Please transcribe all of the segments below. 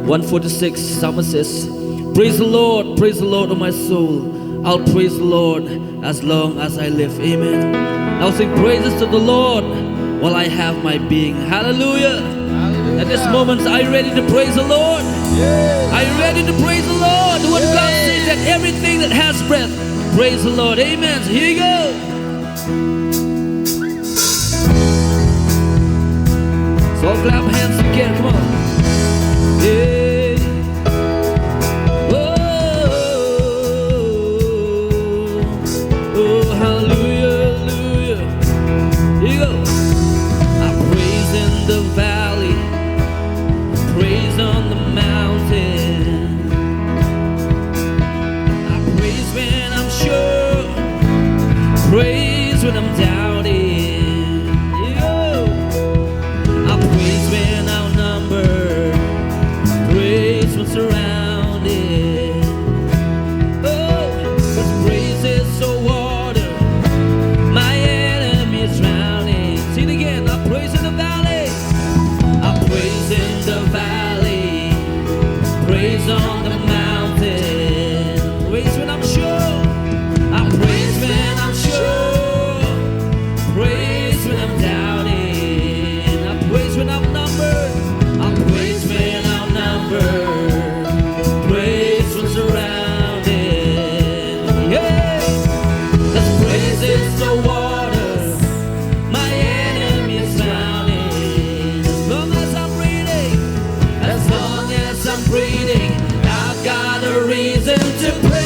146, psalmist says, praise the Lord, O my soul. I'll praise the Lord as long as I live. Amen. I'll sing praises to the Lord while I have my being. Hallelujah. Hallelujah. At this moment, are you ready to praise the Lord? Yes. Are you ready to praise the Lord? The word of God says that everything that has breath, praise the Lord. Amen. So here you go. So all clap hands again. Come on. Yeah. Praise when I'm doubting. I praise when outnumbered. Praise when surrounded. Oh, 'cause praise is so water. My enemy is drowning. See it again. I praise in the valley. I praise in the valley. Praise on the mountain. Praise when I'm sure. I praise when I'm sure. Praise when I'm doubting. I praise when I'm numbered. I praise when I'm numbered. Praise when surrounded. Yeah. 'Cause praise is the water. My enemy is drowning. As long as I'm breathing, as long as I'm breathing, I've got a reason to praise.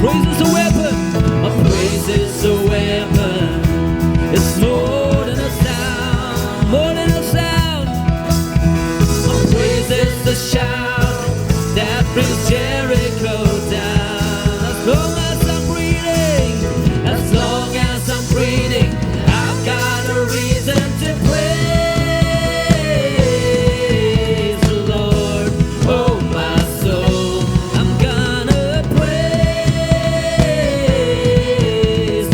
Praise is a weapon. A praise is a weapon. It's more than a sound, more than a sound. A praise is the shout that brings Jericho down. As long as I'm breathing, as long as I'm breathing, I've got a reason to praise the Lord. Oh my soul, I'm gonna praise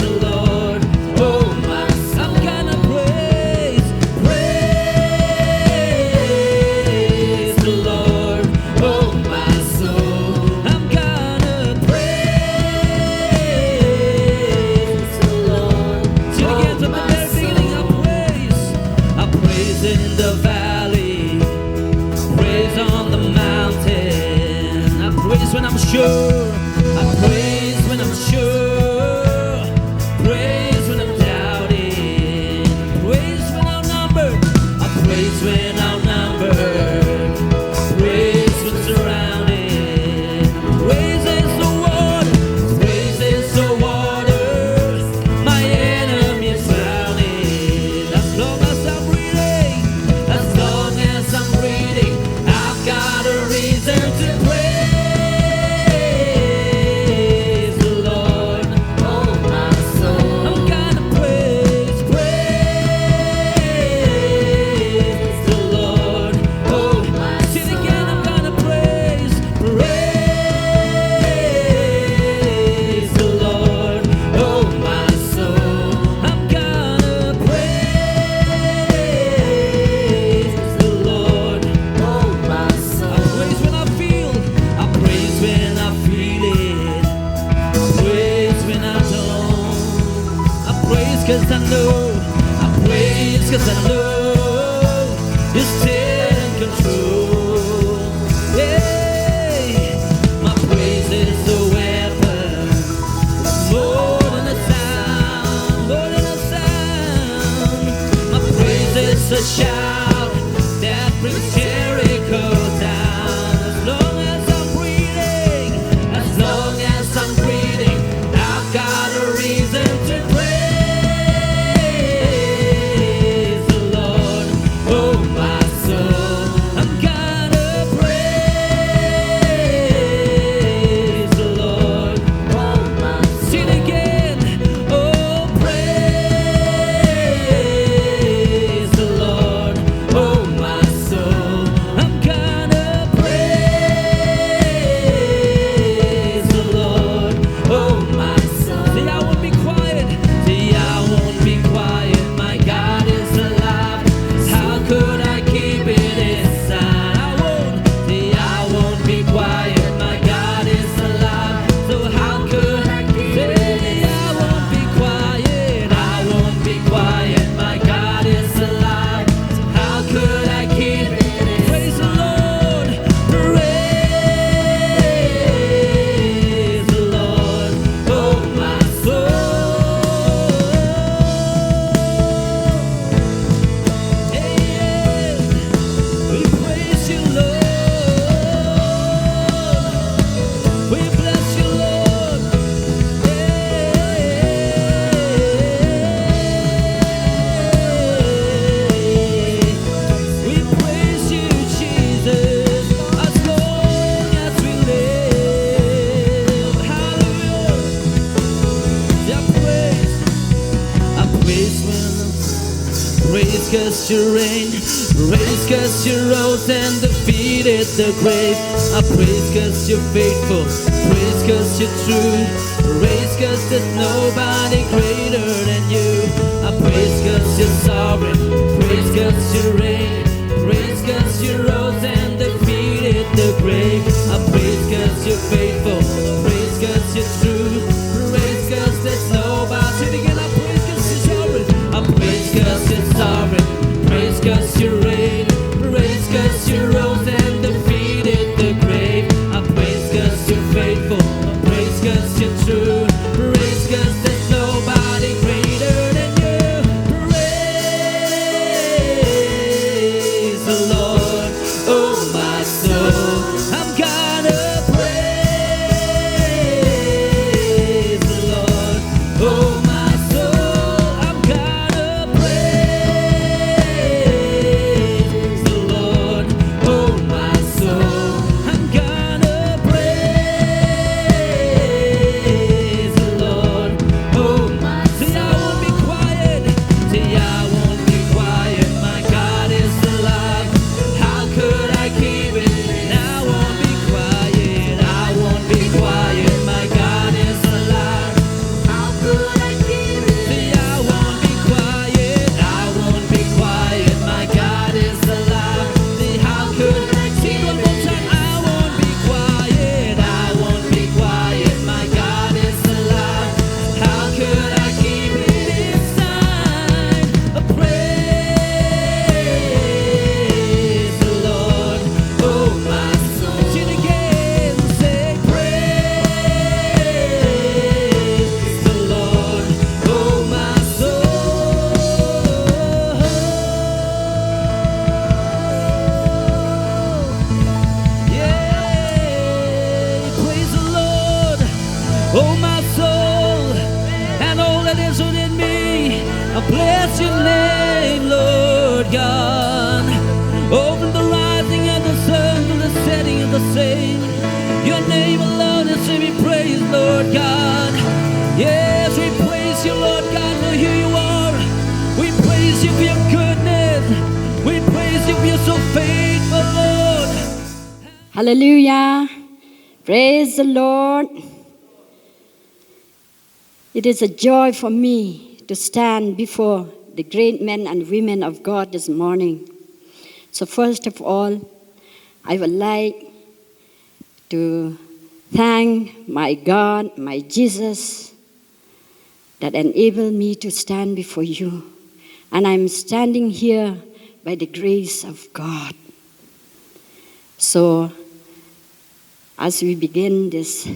the Lord. Oh my soul, I'm gonna praise the Lord. Oh my soul, I'm gonna praise the Lord. Sing it again from the very beginning. I praise in the valley, praise on the mountain. I praise when I'm sure. I praise when I'm sure. Praise when I'm doubting. Praise when I'm numbered. I praise when I'm numbered. Praise when surrounded. Praise is the water. Praise is the water. My enemy is drowning. As long as I'm breathing, as long as I'm breathing, I've got a reason to praise the Lord. Oh my soul, I'm gonna praise the Lord. Oh my soul, sing again. I'm gonna praise the Lord. Oh my soul, I'm gonna praise the Lord. Oh my soul, I praise when I feel. I praise when I feel it. I praise when I don't. I praise 'cause I know. I praise 'cause I know you're still in control. Hey, my praise is a weapon. It's more than a sound, more than a sound. My praise is a shout that brings Jericho down. As long as praise 'cause you reign. Praise 'cause you rose and defeated the grave. I praise 'cause you're faithful. Praise 'cause you're true. Praise 'cause there's nobody greater than you. I praise 'cause you're sovereign. Praise 'cause you reign. Praise 'cause you rose and defeated the grave. I praise 'cause you're faithful. Praise 'cause you're true. Praise 'cause there's nobody. Say it again. I praise 'cause you're sovereign. I praise 'cause you're sovereign. Praise 'cause you reign. Praise 'cause you rose and defeated the grave. I praise 'cause you're faithful. Praise 'cause you're true. Praise 'cause there's nobody greater than you. Praise the Lord, oh my soul. I'm gonna praise the Lord, oh my soul. I'm gonna praise the Lord, oh my soul. I'm gonna praise the Lord, oh my soul. See, I won't be quiet. See, I won't be quiet. My God is alive. How could I keep it? I won't be quiet. I won't be quiet. My God is alive. How could I keep it? See, I won't be quiet. I won't be quiet. My God is alive. See, how could I keep it? One more time. I won't be quiet. I won't be quiet. My God is alive. How could I keep it inside? A praise the Lord, oh my soul. Sing it again. Say praise the Lord, oh my soul. Yeah, praise the Lord, oh my soul, and all that is within me. I bless your name, Lord God. Oh, from the rising of the sun to the setting of the same, your name alone is to be praised, Lord God. Yes, we praise you, Lord God, for who you are. We praise you for your goodness. We praise you for you're so faithful, Lord. Hallelujah. Praise the Lord. It is a joy for me to stand before the great men and women of God this morning. So first of all, I would like to thank my God, my Jesus, that enabled me to stand before you. And I'm standing here by the grace of God. So as we begin this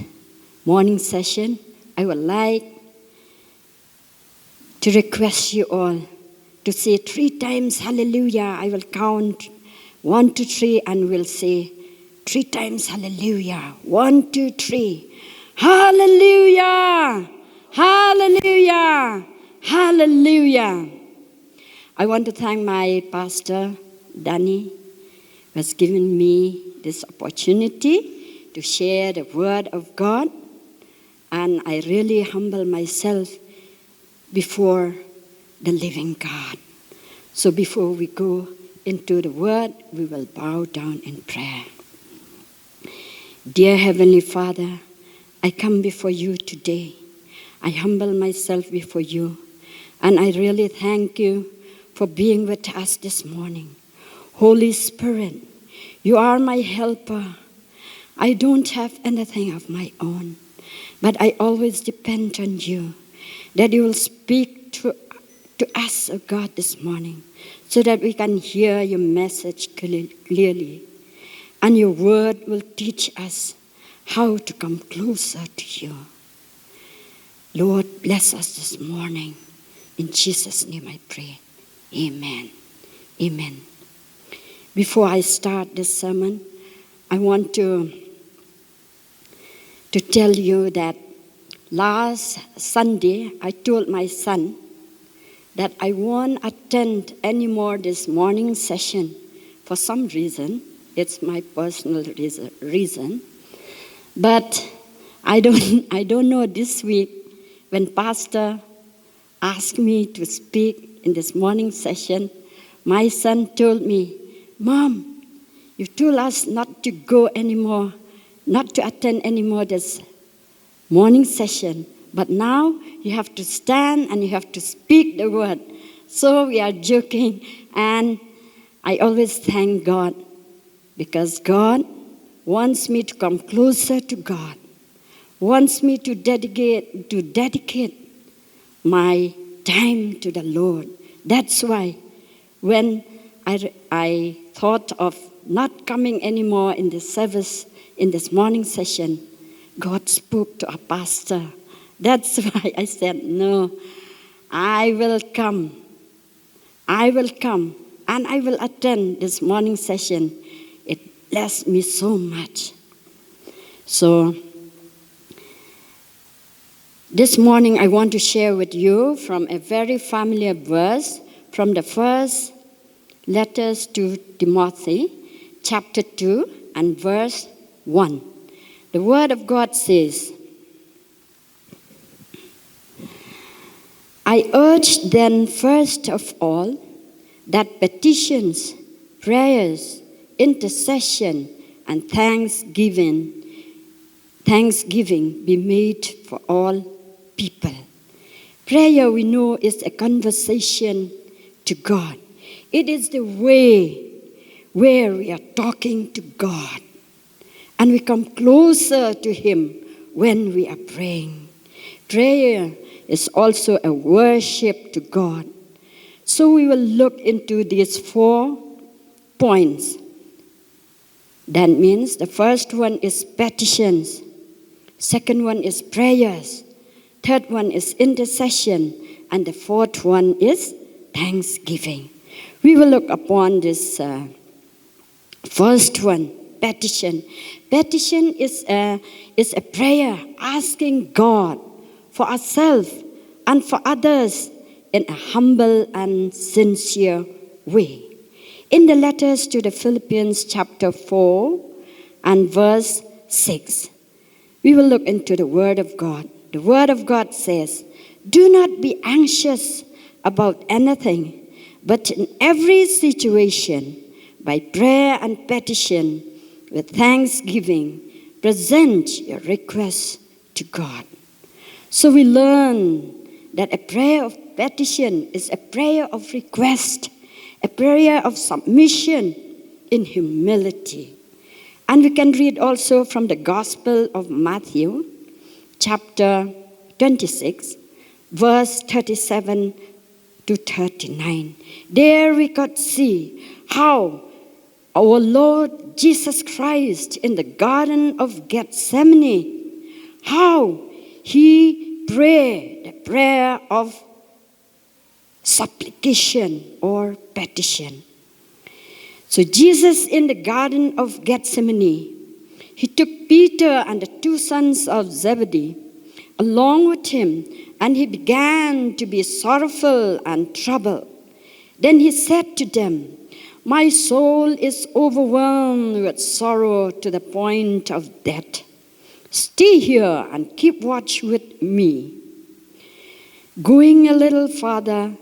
morning session, I would like to request you all to say 3 times hallelujah. I will count 1, 2, 3 and we'll say 3 times hallelujah. 1, 2, 3. Hallelujah! Hallelujah! Hallelujah! I want to thank my pastor, Danny, who has given me this opportunity to share the word of God. And I really humble myself before the living God. So before we go into the word, we will bow down in prayer. Dear Heavenly Father, I come before you today. I humble myself before you. And I really thank you for being with us this morning. Holy Spirit, you are my helper. I don't have anything of my own, but I always depend on you, that you will speak to us, oh God, this morning, so that we can hear your message clearly. And your word will teach us how to come closer to you. Lord, bless us this morning. In Jesus' name I pray. Amen. Amen. Before I start this sermon, I want to tell you that last Sunday, I told my son that I won't attend anymore this morning session for some reason. It's my personal reason. But I don't know this week when Pastor asked me to speak in this morning session, my son told me, Mom, you told us not to go anymore, not to attend anymore this morning session, but now you have to stand and you have to speak the word. So we are joking, and I always thank God because God wants me to come closer to God, wants me to dedicate my time to the Lord. That's why when I thought of not coming anymore in this service, in this morning session, God spoke to our pastor. That's why I said, no, I will come. I will come and I will attend this morning session. It blessed me so much. So this morning I want to share with you from a very familiar verse from the first letters to Timothy, chapter 2 and verse 1. The word of God says, I urge then first of all that petitions, prayers, intercession, and thanksgiving be made for all people. Prayer, we know, is a conversation to God. It is the way where we are talking to God. And we come closer to Him when we are praying. Prayer is also a worship to God. So we will look into these 4 points. That means the first one is petitions. Second one is prayers. Third one is intercession. And the fourth one is thanksgiving. We will look upon this first one, petition. Petition is a prayer asking God for ourselves and for others in a humble and sincere way. In the letters to the Philippians chapter 4 and verse 6, we will look into the Word of God. The Word of God says, do not be anxious about anything, but in every situation, by prayer and petition, with thanksgiving, present your requests to God. So we learn that a prayer of petition is a prayer of request, a prayer of submission in humility. And we can read also from the Gospel of Matthew, chapter 26, verse 37 to 39. There we could see how our Lord Jesus Christ in the Garden of Gethsemane, how He prayed the prayer of supplication or petition. So Jesus in the Garden of Gethsemane, He took Peter and the 2 sons of Zebedee along with Him, and He began to be sorrowful and troubled. Then He said to them, my soul is overwhelmed with sorrow to the point of death. Stay here and keep watch with me. Going a little farther,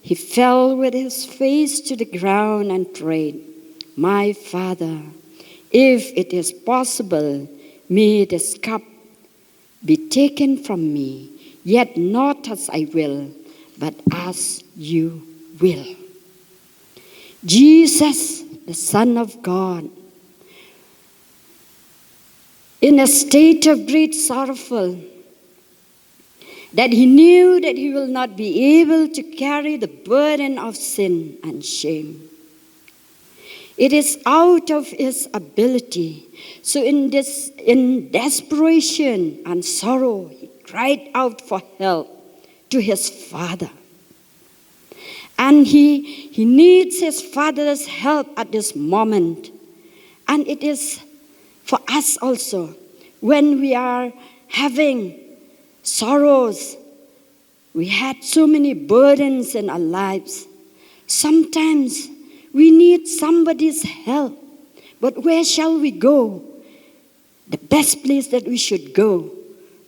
He fell with His face to the ground and prayed, my Father, if it is possible, may this cup be taken from me, yet not as I will, but as you will. Jesus, the Son of God, in a state of great sorrowful, that He knew that He will not be able to carry the burden of sin and shame. It is out of His ability. So in desperation and sorrow, He cried out for help to His Father. And he needs His Father's help at this moment. And it is for us also, when we are having sorrows, we had so many burdens in our lives. Sometimes we need somebody's help. But where shall we go? The best place that we should go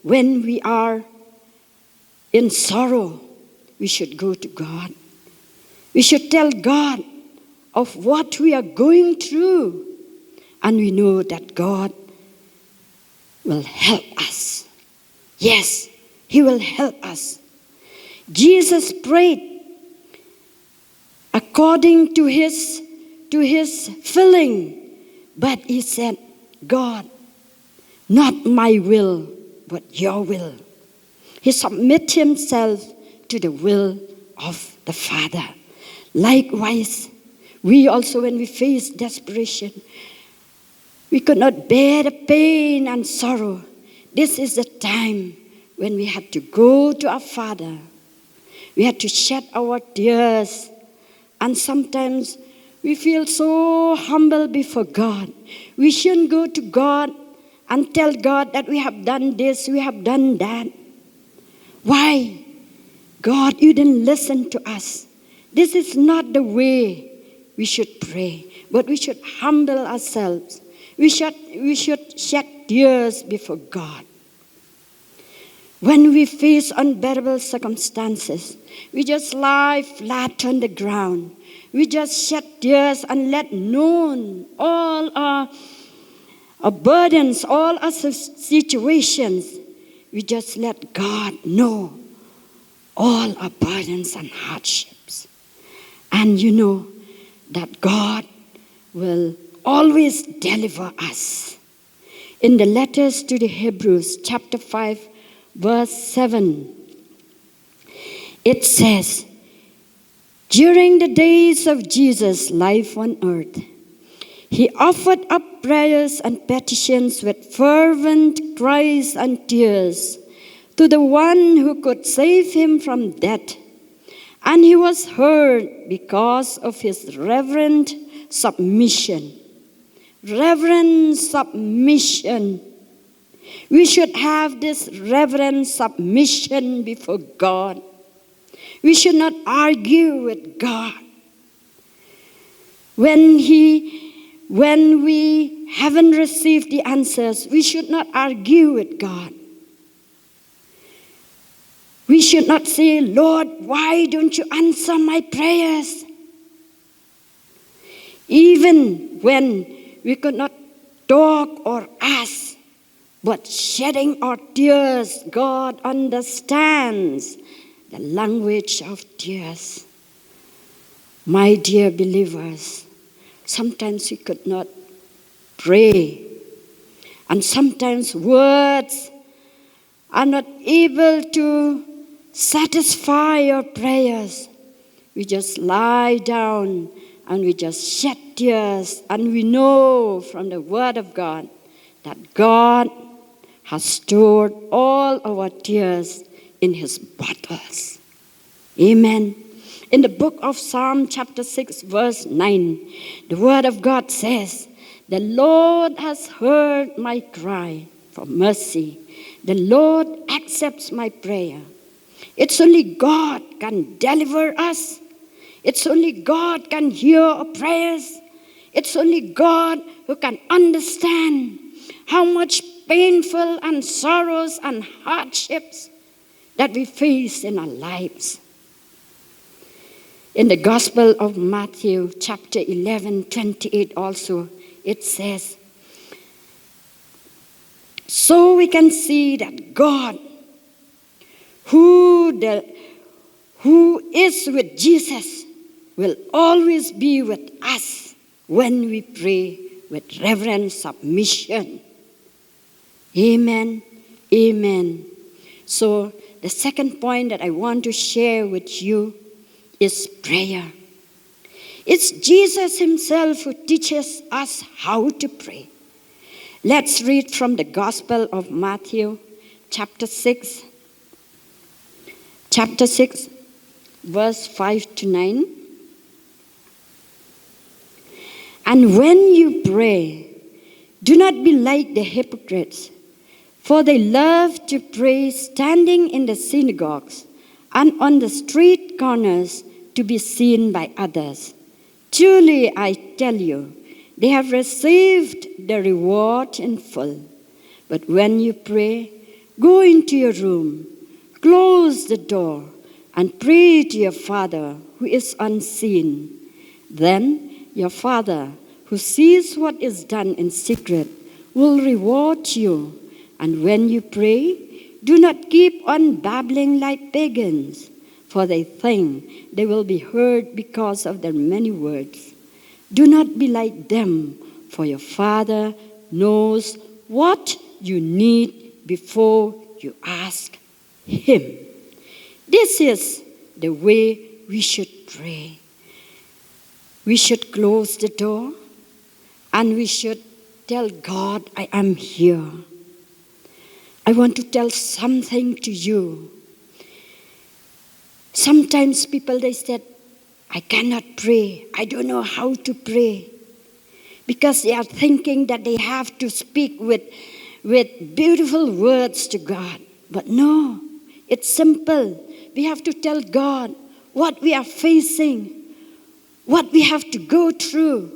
when we are in sorrow, we should go to God. We should tell God of what we are going through. And we know that God will help us. Yes, He will help us. Jesus prayed according to his feeling, but He said, God, not my will, but your will. He submit Himself to the will of the Father. Likewise, we also, when we face desperation, we could not bear the pain and sorrow. This is the time when we had to go to our Father. We had to shed our tears. And sometimes we feel so humble before God. We shouldn't go to God and tell God that we have done this, we have done that. Why? God, you didn't listen to us. This is not the way we should pray, but we should humble ourselves. We should shed tears before God. When we face unbearable circumstances, we just lie flat on the ground. We just shed tears and let known all our burdens, all our situations. We just let God know all our burdens and hardships. And you know that God will always deliver us. In the letters to the Hebrews, chapter 5, verse 7, it says, during the days of Jesus' life on earth, He offered up prayers and petitions with fervent cries and tears to the one who could save him from death. And He was heard because of His reverent submission. Reverent submission. We should have this reverent submission before God. We should not argue with God. When we haven't received the answers, we should not argue with God. We should not say, Lord, why don't you answer my prayers? Even when we could not talk or ask, but shedding our tears, God understands the language of tears. My dear believers, sometimes we could not pray. And sometimes words are not able to satisfy our prayers. We just lie down and we just shed tears. And we know from the Word of God that God has stored all our tears in His bottles. Amen. In the book of Psalm chapter 6 verse 9, the Word of God says, the Lord has heard my cry for mercy. The Lord accepts my prayer. It's only God can deliver us. It's only God can hear our prayers. It's only God who can understand how much painful and sorrows and hardships that we face in our lives. In the Gospel of Matthew, chapter 11:28 also, it says, so we can see that God, who is with Jesus, will always be with us when we pray with reverent submission. Amen. Amen. So the second point that I want to share with you is prayer. It's Jesus Himself who teaches us how to pray. Let's read from the Gospel of Matthew, chapter 6, verse 5 to 9. And when you pray, do not be like the hypocrites, for they love to pray standing in the synagogues and on the street corners to be seen by others. Truly, I tell you, they have received the reward in full. But when you pray, go into your room, close the door, and pray to your Father who is unseen. Then your Father, who sees what is done in secret, will reward you. And when you pray, do not keep on babbling like pagans, for they think they will be heard because of their many words. Do not be like them, for your Father knows what you need before you ask Him. This is the way we should pray. We should close the door and we should tell God, I am here. I want to tell something to you. Sometimes people, they said, I cannot pray. I don't know how to pray. Because they are thinking that they have to speak with beautiful words to God. But no, it's simple. We have to tell God what we are facing, what we have to go through.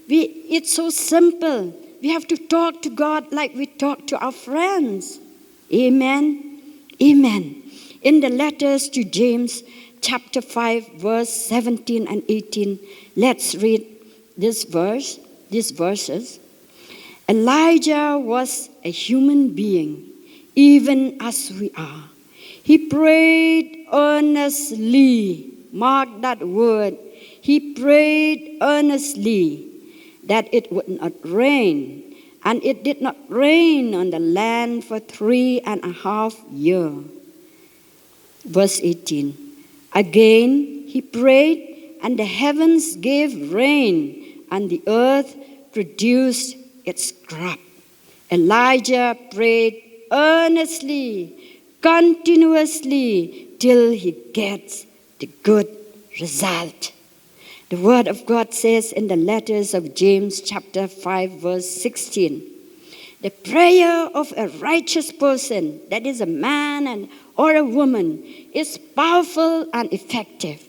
It's so simple. We have to talk to God like we talk to our friends. Amen. Amen. In the letters to James, chapter 5, verse 17 and 18, let's read these verses. Elijah was a human being, even as we are. He prayed earnestly. Mark that word. He prayed earnestly that it would not rain. And it did not rain on the land for 3.5 years. Verse 18. Again he prayed, and the heavens gave rain, and the earth produced its crop. Elijah prayed earnestly, continuously, till he gets the good result. The word of God says in the letters of James chapter 5 verse 16, the prayer of a righteous person, that is a man or a woman, is powerful and effective.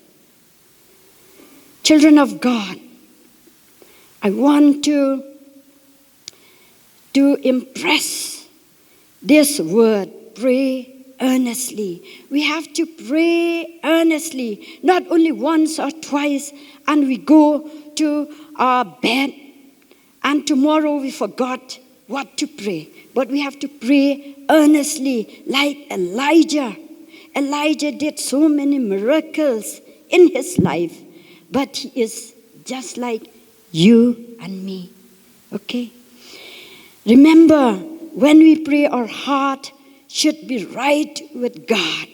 Children of God, I want to impress this word, pray earnestly. We have to pray earnestly, not only once or twice, and we go to our bed, and tomorrow we forgot what to pray. But we have to pray earnestly, like Elijah. Elijah did so many miracles in his life, but he is just like you and me. Okay? Remember, when we pray, our heart should be right with God.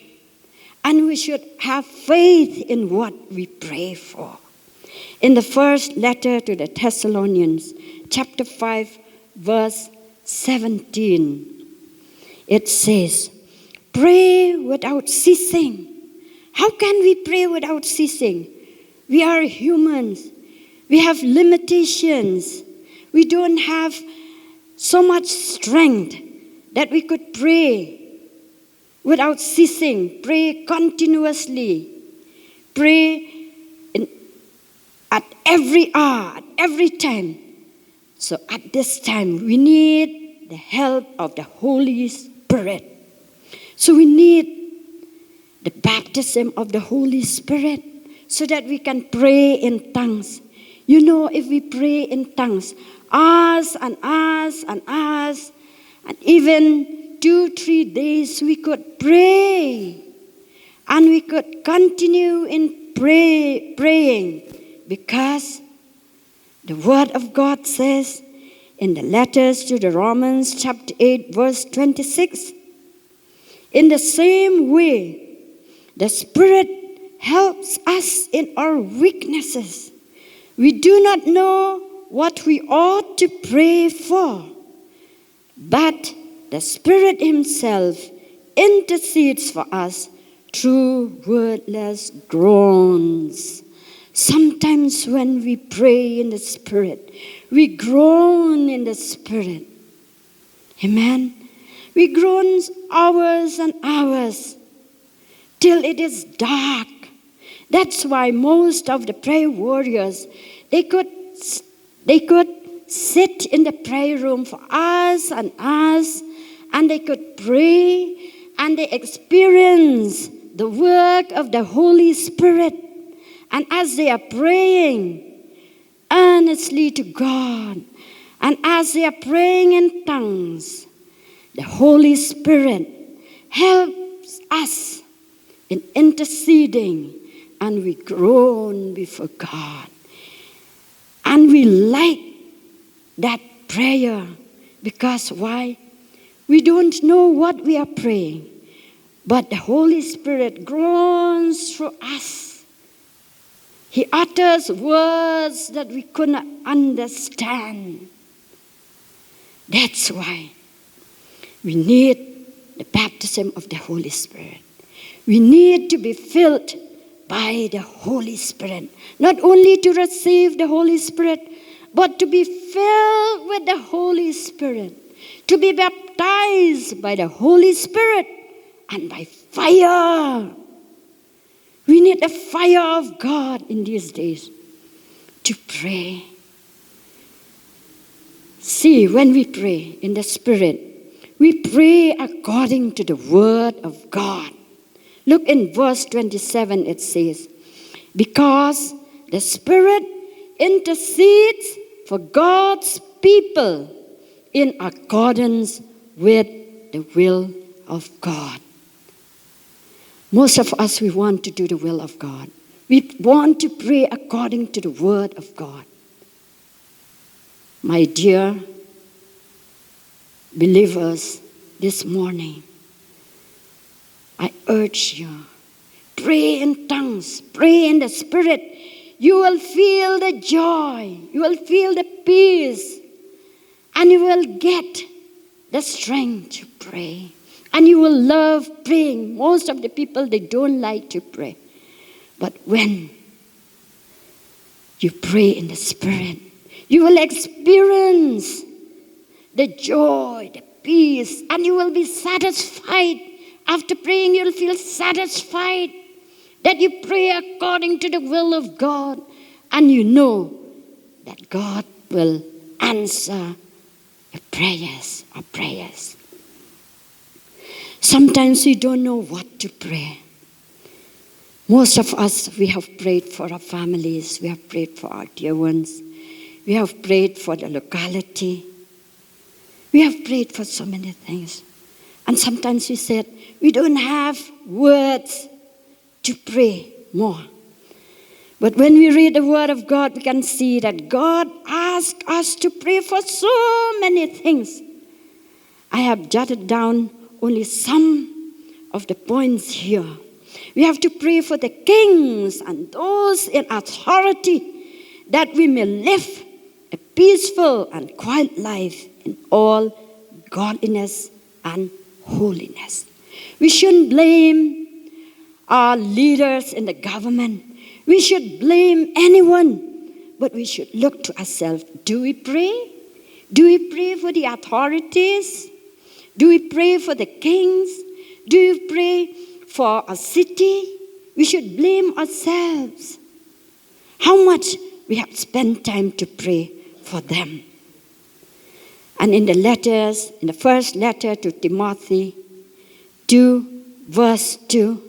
And we should have faith in what we pray for. In the first letter to the Thessalonians, chapter 5, verse 17, it says, pray without ceasing. How can we pray without ceasing? We are humans. We have limitations. We don't have so much strength that we could pray without ceasing, pray continuously, pray at every hour, at every time. So at this time, we need the help of the Holy Spirit. So we need the baptism of the Holy Spirit so that we can pray in tongues. You know, if we pray in tongues, hours and hours and hours, and even 2-3 days, we could pray. And we could continue in praying because the Word of God says in the letters to the Romans chapter 8 verse 26, in the same way, the Spirit helps us in our weaknesses. We do not know what we ought to pray for, but the Spirit Himself intercedes for us through wordless groans. Sometimes when we pray in the Spirit, we groan in the Spirit. Amen. We groan hours and hours till it is dark. That's why most of the prayer warriors, they could sit in the prayer room for hours and hours, and they could pray, and they experience the work of the Holy Spirit. And as they are praying, earnestly to God. And as they are praying in tongues, the Holy Spirit helps us in interceding, and we groan before God. And we like that prayer because why? We don't know what we are praying, but the Holy Spirit groans through us. He utters words that we could not understand. That's why we need the baptism of the Holy Spirit. We need to be filled by the Holy Spirit. Not only to receive the Holy Spirit, but to be filled with the Holy Spirit. To be baptized by the Holy Spirit and by fire. We need the fire of God in these days to pray. See, when we pray in the Spirit, we pray according to the Word of God. Look in verse 27, it says, because the Spirit intercedes for God's people in accordance with the will of God. Most of us, we want to do the will of God. We want to pray according to the Word of God. My dear believers, this morning, I urge you, pray in tongues, pray in the Spirit. You will feel the joy, you will feel the peace, and you will get the strength to pray. And you will love praying. Most of the people, they don't like to pray. But when you pray in the Spirit, you will experience the joy, the peace, and you will be satisfied. After praying, you'll feel satisfied that you pray according to the will of God, and you know that God will answer your prayers or prayers. Sometimes we don't know what to pray. Most of us, we have prayed for our families, we have prayed for our dear ones, we have prayed for the locality, we have prayed for so many things. And sometimes we said, we don't have words to pray more. But when we read the Word of God, we can see that God asks us to pray for so many things. I have jotted down only some of the points here. We have to pray for the kings and those in authority, that we may live a peaceful and quiet life in all godliness and holiness. We shouldn't blame our leaders in the government. We should blame anyone, but we should look to ourselves. Do we pray? Do we pray for the authorities? Do we pray for the kings? Do we pray for a city? We should blame ourselves. How much we have spent time to pray for them. And in the letters, in the first letter to Timothy 2, verse 2,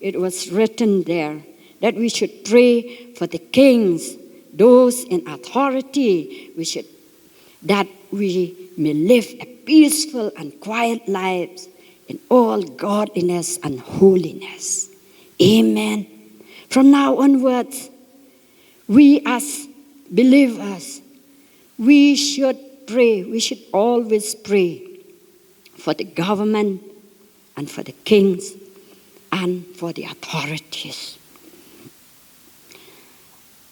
it was written there that we should pray for the kings, those in authority. That we may live a peaceful and quiet lives in all godliness and holiness. Amen. From now onwards, we as believers, we should pray. We should always pray for the government and for the kings and for the authorities.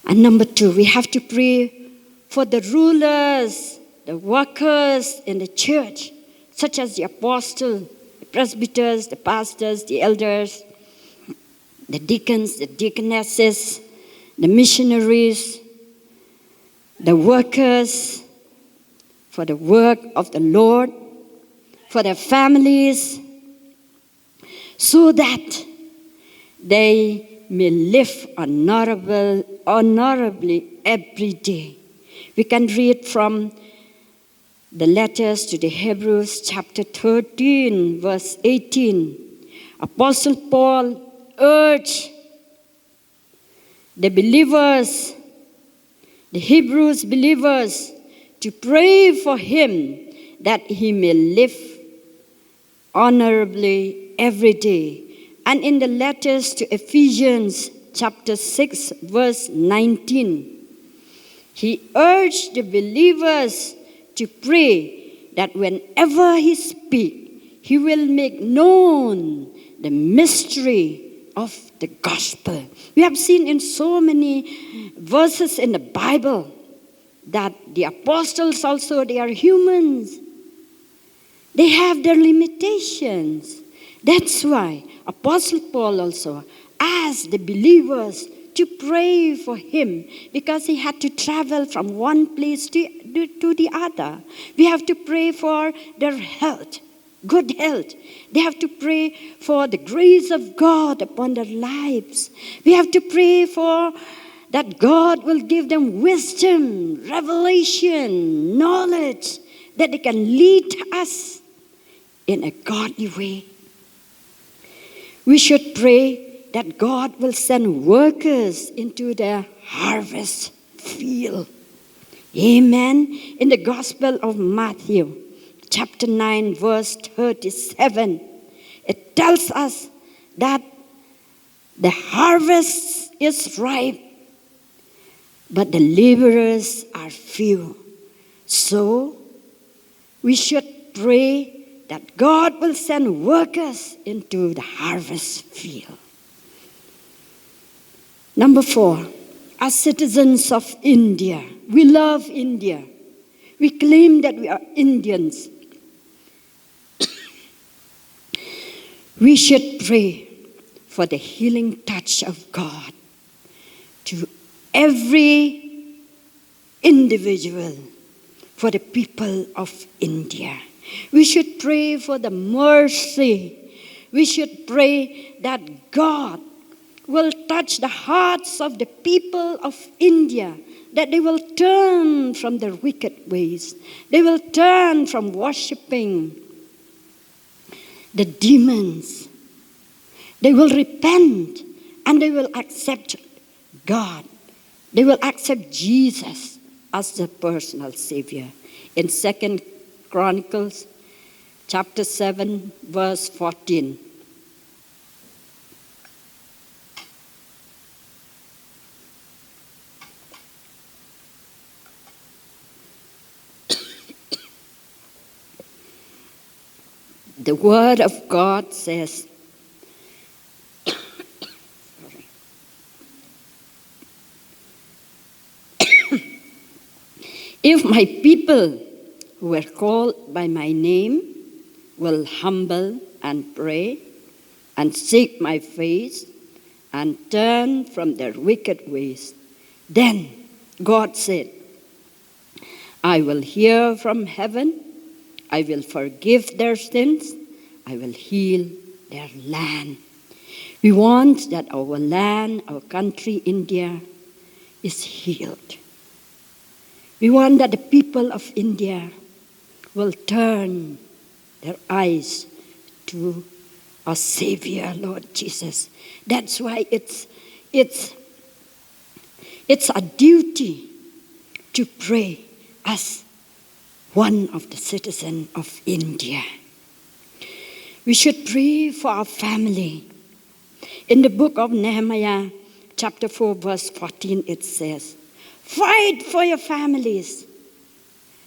And number 2, we have to pray for the rulers, the workers in the church, such as the apostles, the presbyters, the pastors, the elders, the deacons, the deaconesses, the missionaries, the workers for the work of the Lord, for their families, so that they may live honorably every day. We can read from the letters to the Hebrews chapter 13, verse 18. Apostle Paul urged the believers the Hebrews believers to pray for him that he may live honorably every day. And in the letters to Ephesians chapter 6 verse 19, he urged the believers to pray that whenever he speaks, he will make known the mystery of the gospel. We have seen in so many verses in the Bible that the apostles also, they are humans. They have their limitations. That's why Apostle Paul also asked the believers to pray for him, because he had to travel from one place to the other. We have to pray for their health, good health. They have to pray for the grace of God upon their lives. We have to pray for that God will give them wisdom, revelation, knowledge, that they can lead us in a godly way. We should pray that God will send workers into the harvest field. Amen. In the Gospel of Matthew, chapter 9, verse 37, it tells us that the harvest is ripe, but the laborers are few. So, we should pray that God will send workers into the harvest field. Number 4, as citizens of India, we love India. We claim that we are Indians. We should pray for the healing touch of God to every individual, for the people of India. We should pray for the mercy. We should pray that God will touch the hearts of the people of India, that they will turn from their wicked ways. They will turn from worshiping the demons. They will repent and they will accept God. They will accept Jesus as their personal Savior. In 2 Chronicles chapter 7 verse 14. The Word of God says, if my people who are called by my name will humble and pray and seek my face and turn from their wicked ways, then God said, I will hear from heaven, I will forgive their sins, I will heal their land. We want that our land, our country, India, is healed. We want that the people of India will turn their eyes to our Savior, Lord Jesus. That's why it's a duty to pray as one of the citizens of India. We should pray for our family. In the book of Nehemiah, chapter 4, verse 14, it says, fight for your families,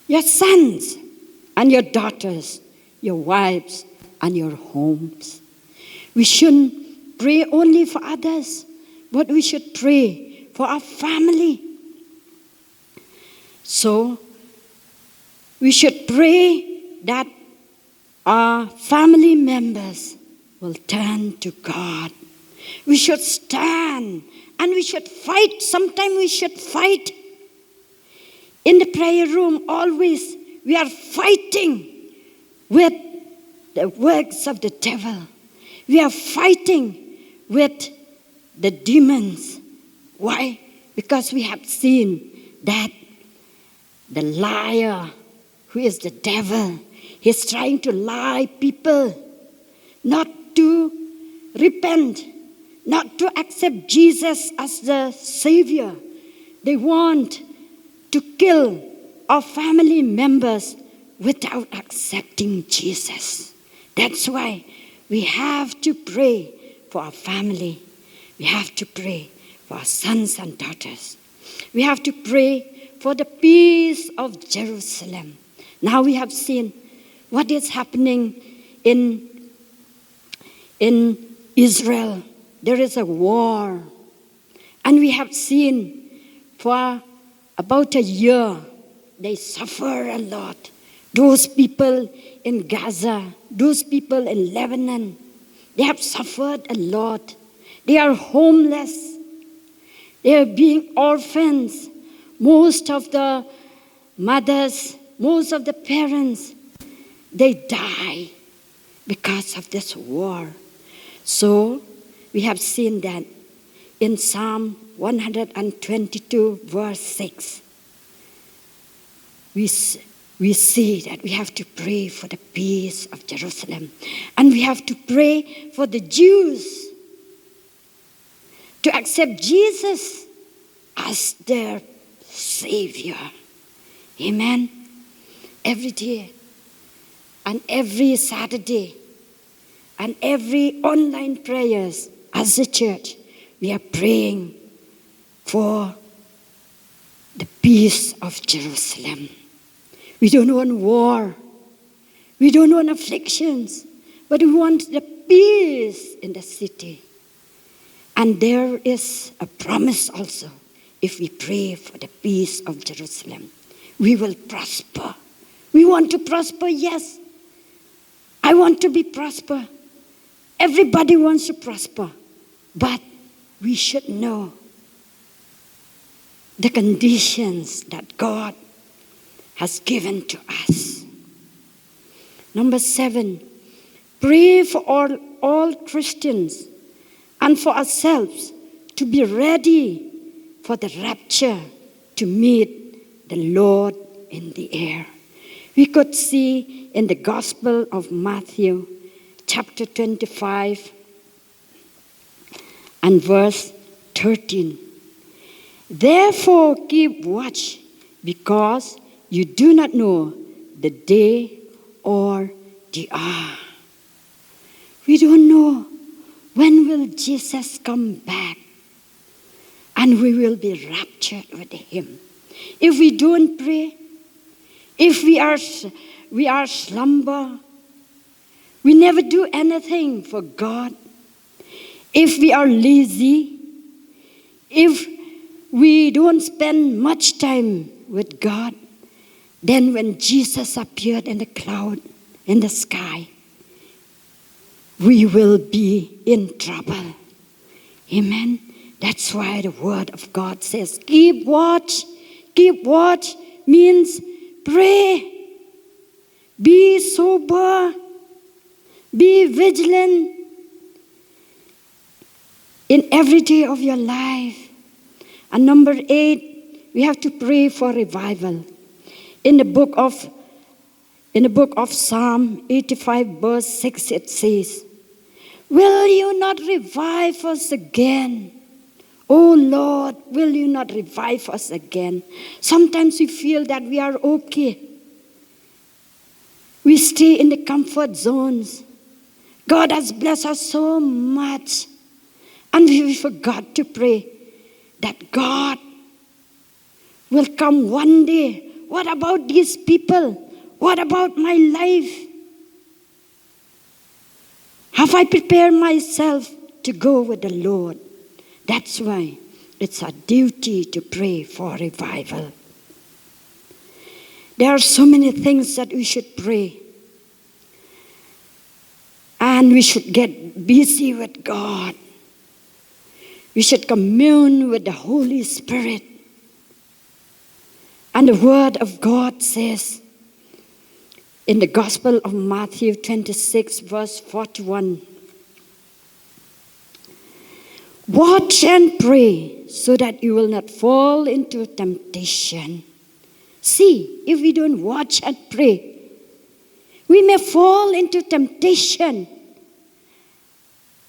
your sons and your daughters, your wives and your homes. We shouldn't pray only for others, but we should pray for our family. So, we should pray that our family members will turn to God. We should stand and we should fight. Sometimes we should fight. In the prayer room, always we are fighting with the works of the devil. We are fighting with the demons. Why? Because we have seen that the liar, who is the devil, he's trying to lie people not to repent, not to accept Jesus as the Savior. They want to kill our family members without accepting Jesus. That's why we have to pray for our family. We have to pray for our sons and daughters. We have to pray for the peace of Jerusalem. Now we have seen what is happening in Israel. There is a war. And we have seen for about a year, they suffer a lot. Those people in Gaza, those people in Lebanon, they have suffered a lot. They are homeless. They are being orphans. Most of the mothers, most of the parents, they die because of this war. So we have seen that in Psalm 122, verse 6. We see that we have to pray for the peace of Jerusalem. And we have to pray for the Jews to accept Jesus as their Savior. Amen. Every day and every Saturday and every online prayers as a church, we are praying for the peace of Jerusalem. We don't want war. We don't want afflictions. But we want the peace in the city. And there is a promise also. If we pray for the peace of Jerusalem, we will prosper. We want to prosper, yes. I want to be prosper. Everybody wants to prosper. But we should know the conditions that God has given to us. Number 7, pray for all Christians and for ourselves to be ready for the rapture to meet the Lord in the air. We could see in the Gospel of Matthew, chapter 25 and verse 13. Therefore keep watch, because you do not know the day or the hour. We don't know when will Jesus come back and we will be raptured with him. If we don't pray, if we are slumber, we never do anything for God. If we are lazy, if we don't spend much time with God, then when Jesus appeared in the cloud, in the sky, we will be in trouble. Amen. That's why the word of God says, keep watch. Keep watch means pray. Be sober. Be vigilant in every day of your life. And number 8, we have to pray for revival. In the book of Psalm 85, verse 6, it says, will you not revive us again? Oh Lord, will you not revive us again? Sometimes we feel that we are okay. We stay in the comfort zones. God has blessed us so much. And we forgot to pray that God will come one day. What about these people? What about my life? Have I prepared myself to go with the Lord? That's why it's a duty to pray for revival. There are so many things that we should pray. And we should get busy with God. We should commune with the Holy Spirit. And the Word of God says in the Gospel of Matthew 26, verse 41, watch and pray so that you will not fall into temptation. See, if we don't watch and pray, we may fall into temptation.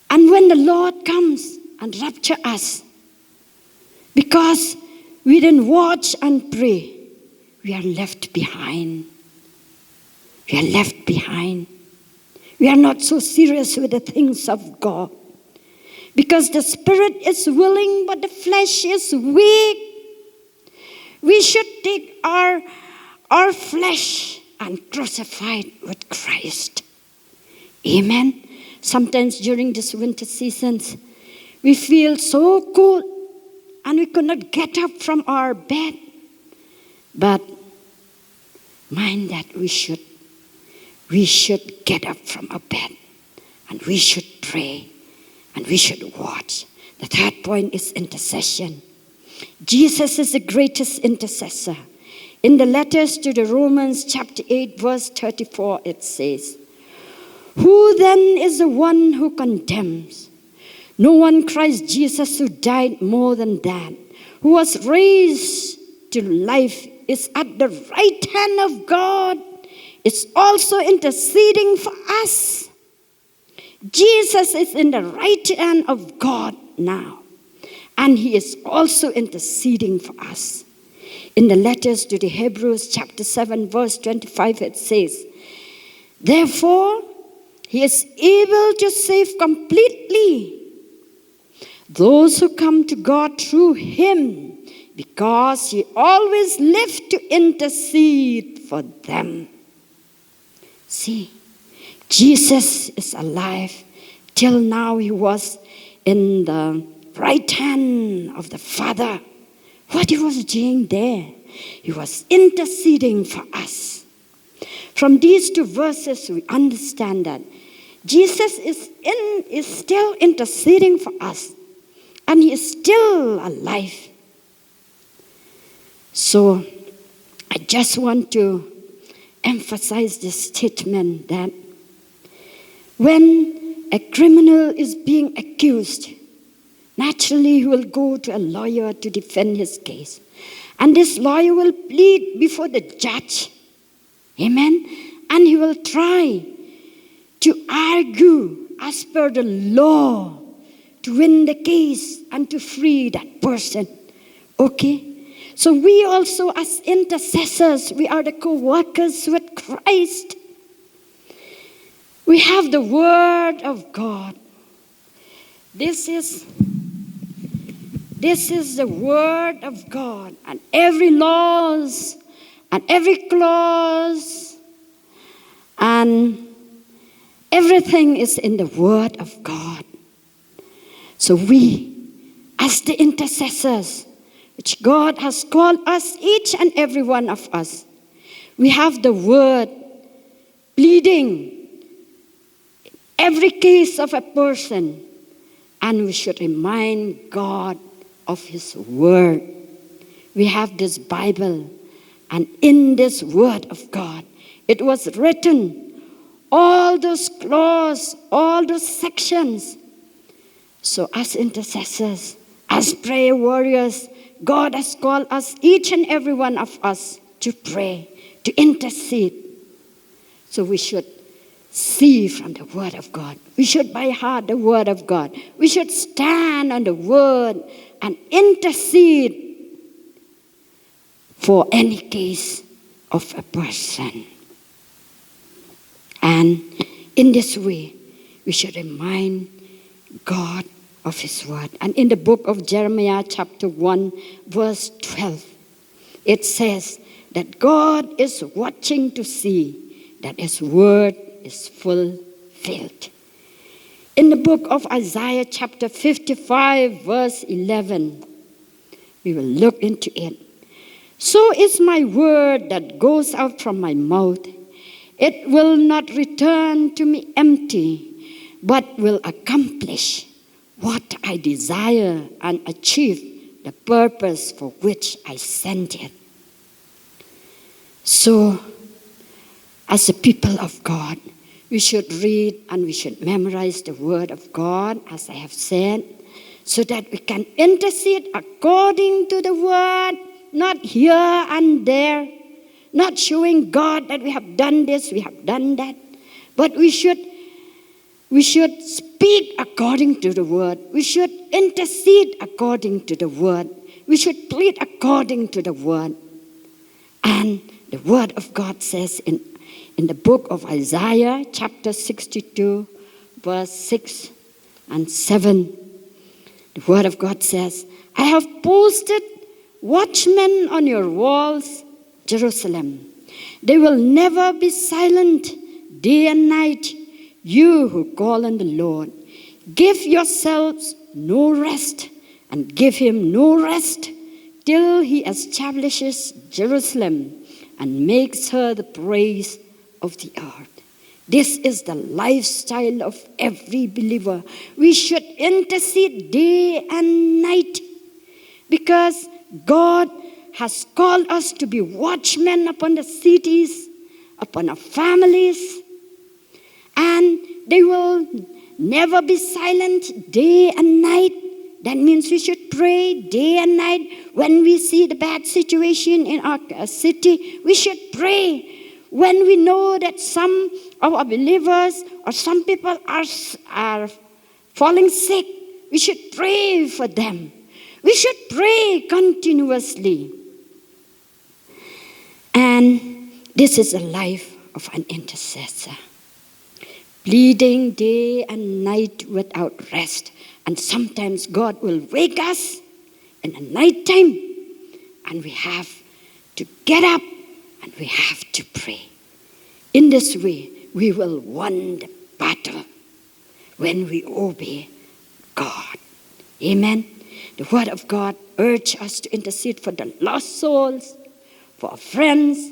And when the Lord comes and rapture us, because we didn't watch and pray, we are left behind. We are left behind. We are not so serious with the things of God. Because the spirit is willing, but the flesh is weak. We should take our flesh and crucify it with Christ. Amen. Sometimes during this winter seasons, we feel so cold and we could not get up from our bed. But mind that we should get up from our bed and we should pray and we should watch. The third point is intercession. Jesus is the greatest intercessor. In the letters to the Romans chapter 8 verse 34 it says, "Who then is the one who condemns? No one, Christ Jesus, who died more than that, who was raised to life, is at the right hand of God, is also interceding for us." Jesus is in the right hand of God now, and he is also interceding for us. In the letters to the Hebrews chapter 7 verse 25 it says, "Therefore he is able to save completely those who come to God through him, because he always lives to intercede for them." See, Jesus is alive. Till now he was in the right hand of the Father. What he was doing there? He was interceding for us. From these two verses we understand that Jesus is still interceding for us, and he is still alive. So I just want to emphasize this statement that when a criminal is being accused, naturally he will go to a lawyer to defend his case. And this lawyer will plead before the judge. Amen? And he will try to argue as per the law to win the case and to free that person. Okay? So we also as intercessors, we are the co-workers with Christ. We have the Word of God. This is the Word of God. And every laws and every clause and everything is in the Word of God. So we, as the intercessors, which God has called us, each and every one of us, we have the Word pleading every case of a person, and we should remind God of his Word. We have this Bible, and in this Word of God, it was written, all those clauses, all those sections. So as intercessors, as prayer warriors, God has called us, each and every one of us, to pray, to intercede. So we should see from the Word of God. We should by heart the Word of God. We should stand on the Word and intercede for any case of a person. And in this way, we should remind God of his Word. And in the book of Jeremiah chapter 1 verse 12, it says that God is watching to see that his Word is fulfilled. In the book of Isaiah chapter 55 verse 11, we will look into it. So is my word that goes out from my mouth. It will not return to me empty, but will accomplish what I desire and achieve the purpose for which I sent it. So, as a people of God, we should read and we should memorize the Word of God, as I have said, so that we can intercede according to the Word, not here and there, not showing God that we have done this, we have done that, but we should speak according to the Word. We should intercede according to the Word. We should plead according to the word. And the word of God says in the book of Isaiah, chapter 62, verse 6 and 7, the word of God says, I have posted watchmen on your walls, Jerusalem. They will never be silent day and night, you who call on the Lord. Give yourselves no rest and give him no rest till he establishes Jerusalem and makes her the praise of the earth. This is the lifestyle of every believer. We should intercede day and night because God has called us to be watchmen upon the cities, upon our families, and they will never be silent day and night. That means we should pray day and night. When we see the bad situation in our city, we should pray. When we know that some of our believers or some people are falling sick, we should pray for them. We should pray continuously. And this is the life of an intercessor. Pleading day and night without rest. And sometimes God will wake us in the night time and we have to get up and we have to pray. In this way, we will win the battle when we obey God. Amen. The word of God urges us to intercede for the lost souls, for our friends,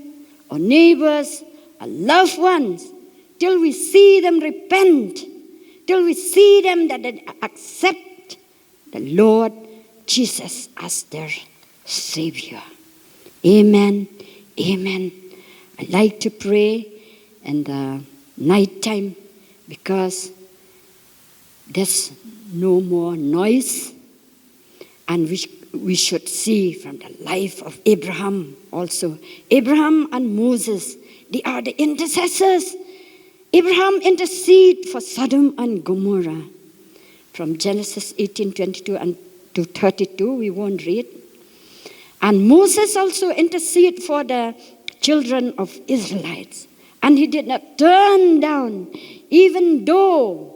our neighbors, our loved ones, till we see them repent, till we see them that they accept the Lord Jesus as their Savior. Amen. Amen. I like to pray in the night time because there's no more noise. And we should see from the life of Abraham also. Abraham and Moses, they are the intercessors. Abraham interceded for Sodom and Gomorrah. From Genesis 18:22 and to 32, we won't read. And Moses also interceded for the children of Israelites. And he did not turn down, even though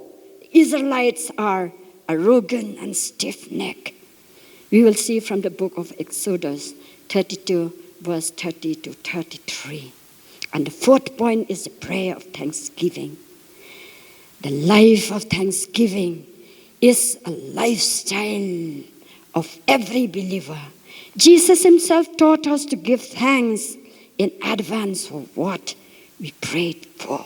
Israelites are arrogant and stiff-necked. We will see from the book of Exodus 32, verse 30 to 33. And the fourth point is the prayer of thanksgiving. The life of thanksgiving is a lifestyle of every believer. Jesus himself taught us to give thanks in advance for what we prayed for.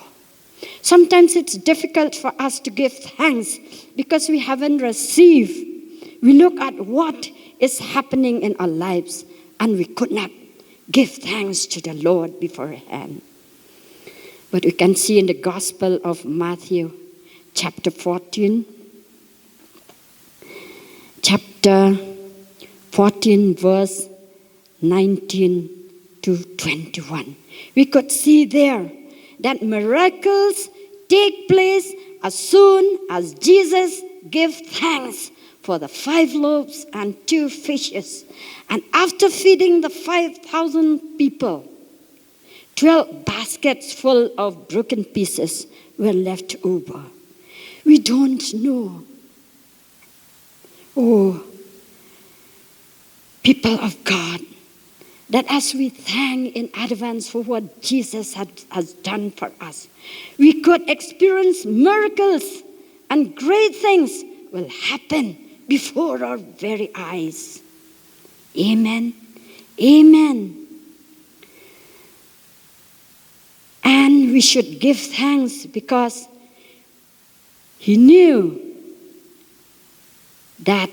Sometimes it's difficult for us to give thanks because we haven't received. We look at what is happening in our lives and we could not give thanks to the Lord beforehand. But we can see in the Gospel of Matthew, chapter 14, verse 19 to 21. We could see there that miracles take place as soon as Jesus gave thanks for the 5 loaves and 2 fishes. And after feeding the 5,000 people, 12 baskets full of broken pieces were left over. We don't know. Oh, people of God, that as we thank in advance for what Jesus has done for us, we could experience miracles and great things will happen before our very eyes. Amen. Amen. And we should give thanks because he knew that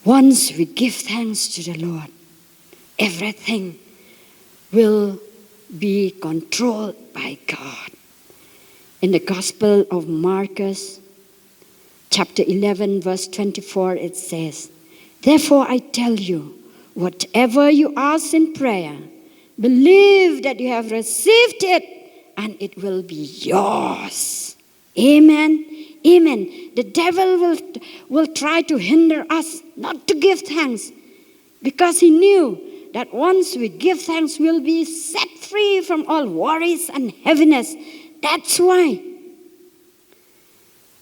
once we give thanks to the Lord, everything will be controlled by God. In the Gospel of Marcus, chapter 11, verse 24, it says, "Therefore I tell you, whatever you ask in prayer, believe that you have received it, and it will be yours." Amen. Amen. The devil will try to hinder us not to give thanks. because he knew that once we give thanks, we'll be set free from all worries and heaviness. That's why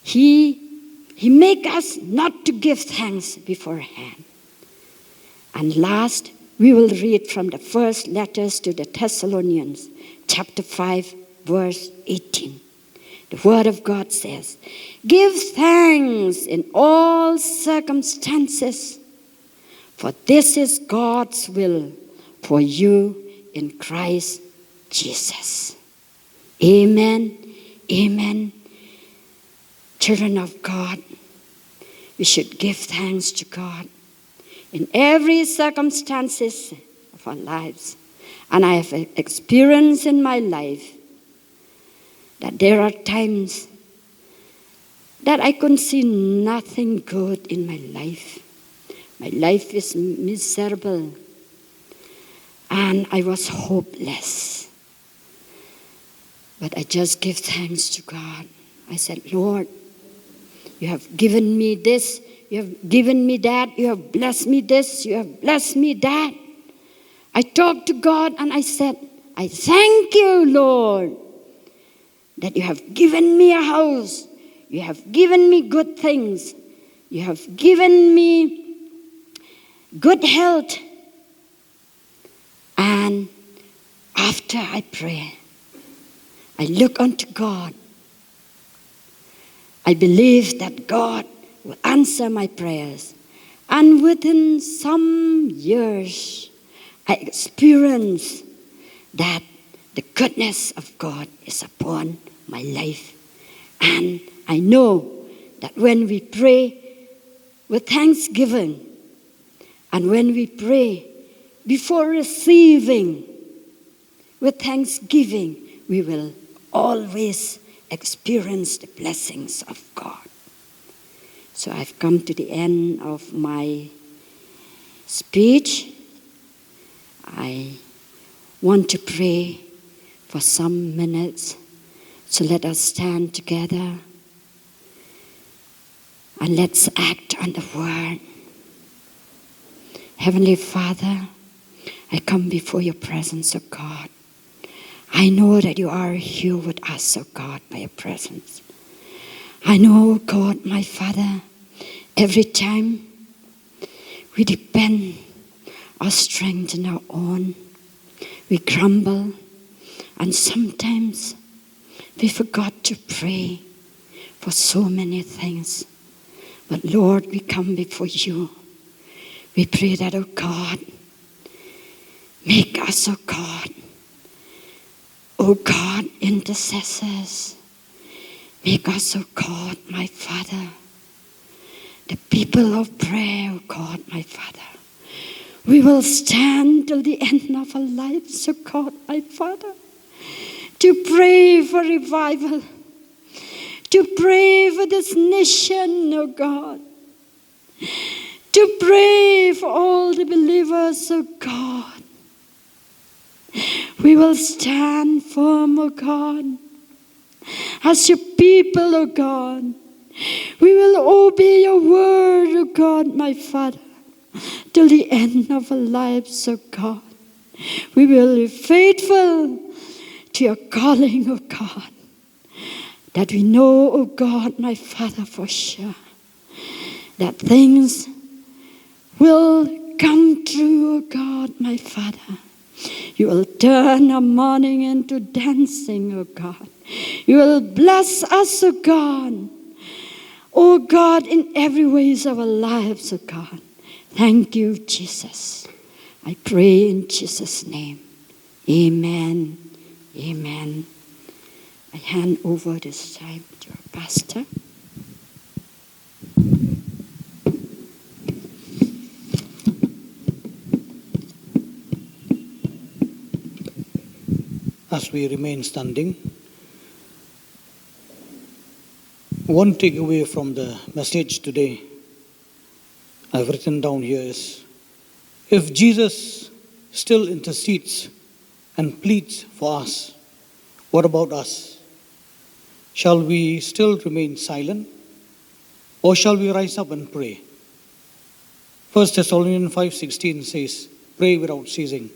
he make us not to give thanks beforehand. And last, we will read from the first letters to the Thessalonians, chapter 5, verse 18. The Word of God says, "Give thanks in all circumstances, for this is God's will for you in Christ Jesus." Amen. Amen. Children of God, we should give thanks to God in every circumstances of our lives. And I have experienced in my life that there are times that I couldn't see nothing good in my life. My life is miserable, and I was hopeless. But I just give thanks to God. I said, "Lord, you have given me this, you have given me that, you have blessed me this, you have blessed me that." I talked to God and I said, "I thank you, Lord, that you have given me a house, you have given me good things, you have given me good health." And after I pray, I look unto God. I believe that God will answer my prayers. And within some years, I experienced that the goodness of God is upon my life. And I know that when we pray with thanksgiving, and when we pray before receiving with thanksgiving, we will always experience the blessings of God. So I've come to the end of my speech. I want to pray for some minutes. So let us stand together and let's act on the word. Heavenly Father, I come before your presence, O God. I know that you are here with us, O God, by your presence. I know, God, my Father, every time we depend our strength in our own, we grumble, and sometimes we forgot to pray for so many things. But Lord, we come before you. We pray that, oh God, make us, oh God, intercessors. Make us, oh God, my Father, the people of prayer, oh God, my Father. We will stand till the end of our lives, oh God, my Father, to pray for revival, to pray for this nation, oh God, to pray for all the believers, oh God. We will stand firm, oh God, as your people, oh God. We will obey your word, oh God, my Father, till the end of our lives, oh God. We will be faithful to your calling, oh God, that we know, oh God, my Father, for sure, that things will come true, oh God, my Father. You will turn our mourning into dancing, oh God. You will bless us, oh God. Oh God, in every ways of our lives, oh God. Thank you, Jesus. I pray in Jesus' name. Amen. Amen. I hand over this time to our pastor. As we remain standing, one takeaway from the message today I've written down here is, if Jesus still intercedes and pleads for us, what about us? Shall we still remain silent, or shall we rise up and pray? 1 Thessalonians 5:16 says, pray without ceasing.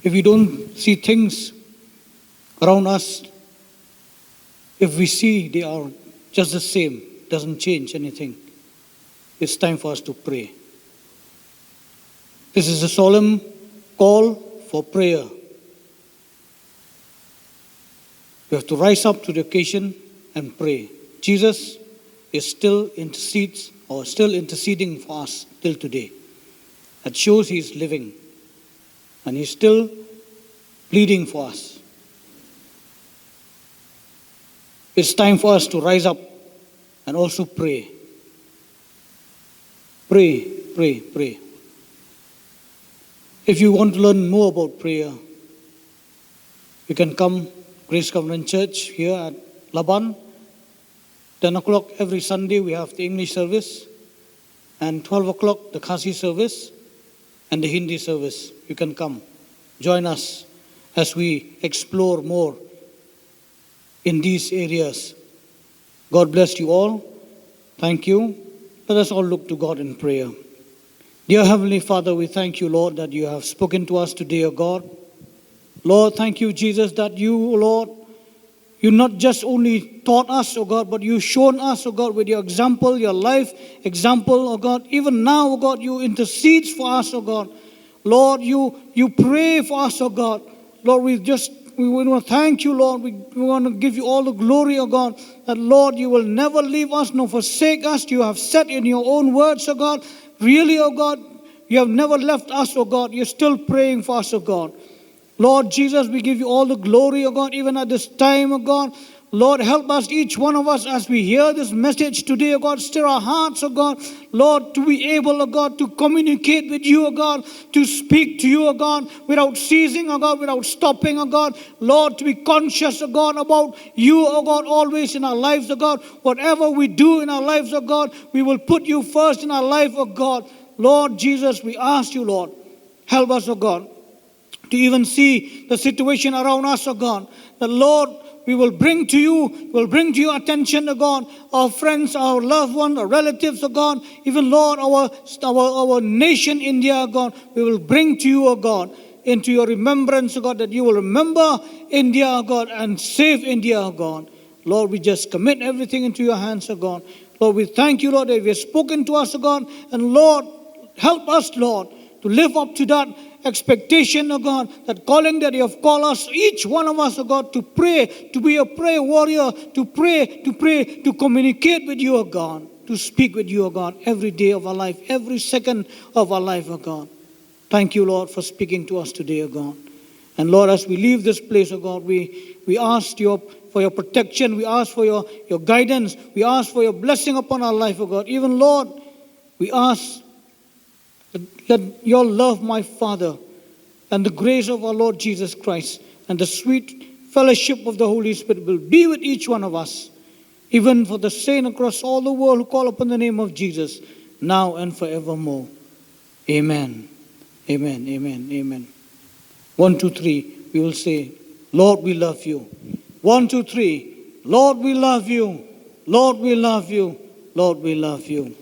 If we don't see things around us, if we see they are just the same, doesn't change anything, it's time for us to pray. This is a solemn call for prayer. We have to rise up to the occasion and pray. Jesus is still interceding for us till today. That shows he is living. And he's still pleading for us. It's time for us to rise up and also pray. Pray, pray, pray. If you want to learn more about prayer, you can come Grace Covenant Church here at Laban. 10 o'clock every Sunday we have the English service, and 12 o'clock the Khasi service and the Hindi service. You can come. Join us as we explore more in these areas. God bless you all. Thank you. Let us all look to God in prayer. Dear Heavenly Father, we thank you, Lord, that you have spoken to us today, O God. Lord, thank you, Jesus, that you, Lord, you not just only taught us, O God, but you shown us, O God, with your example, your life example, O God. Even now, O God, you intercede for us, O God. Lord, you pray for us, O God. Lord, we want to thank you, Lord. We want to give you all the glory, O God, that, Lord, you will never leave us nor forsake us. You have said in your own words, O God, really, O God, you have never left us, O God. You're still praying for us, O God. Lord Jesus, we give you all the glory, O God, even at this time, O God. Lord, help us, each one of us, as we hear this message today, O God. Stir our hearts, O God. Lord, to be able, O God, to communicate with you, O God, to speak to you, O God, without ceasing, O God, without stopping, O God. Lord, to be conscious, O God, about you, O God, always in our lives, O God. Whatever we do in our lives, O God, we will put you first in our life, O God. Lord Jesus, we ask you, Lord, help us, O God, to even see the situation around us, O God. The Lord, we will bring to your attention, O God, our friends, our loved ones, our relatives, O God, even, Lord, our nation, India, O God, we will bring to you, O God, into your remembrance, O God, that you will remember India, O God, and save India, O God. Lord, we just commit everything into your hands, O God. Lord, we thank you, Lord, that you have spoken to us, O God, and Lord, help us, Lord, to live up to that expectation, O God, that calling that you have called us, each one of us, O God, to pray, to be a prayer warrior, to pray, to communicate with you, O God, to speak with you, O God, every day of our life, every second of our life, O God. Thank you, Lord, for speaking to us today, O God. And Lord, as we leave this place, O God, we ask for your protection, we ask for your guidance, we ask for your blessing upon our life, O God. Even, Lord, we ask that your love, my Father, and the grace of our Lord Jesus Christ and the sweet fellowship of the Holy Spirit will be with each one of us, even for the saints across all the world who call upon the name of Jesus, now and forevermore. Amen. Amen. Amen. Amen. 1, 2, 3. We will say, Lord, we love you. 1, 2, 3. Lord, we love you. Lord, we love you. Lord, we love you.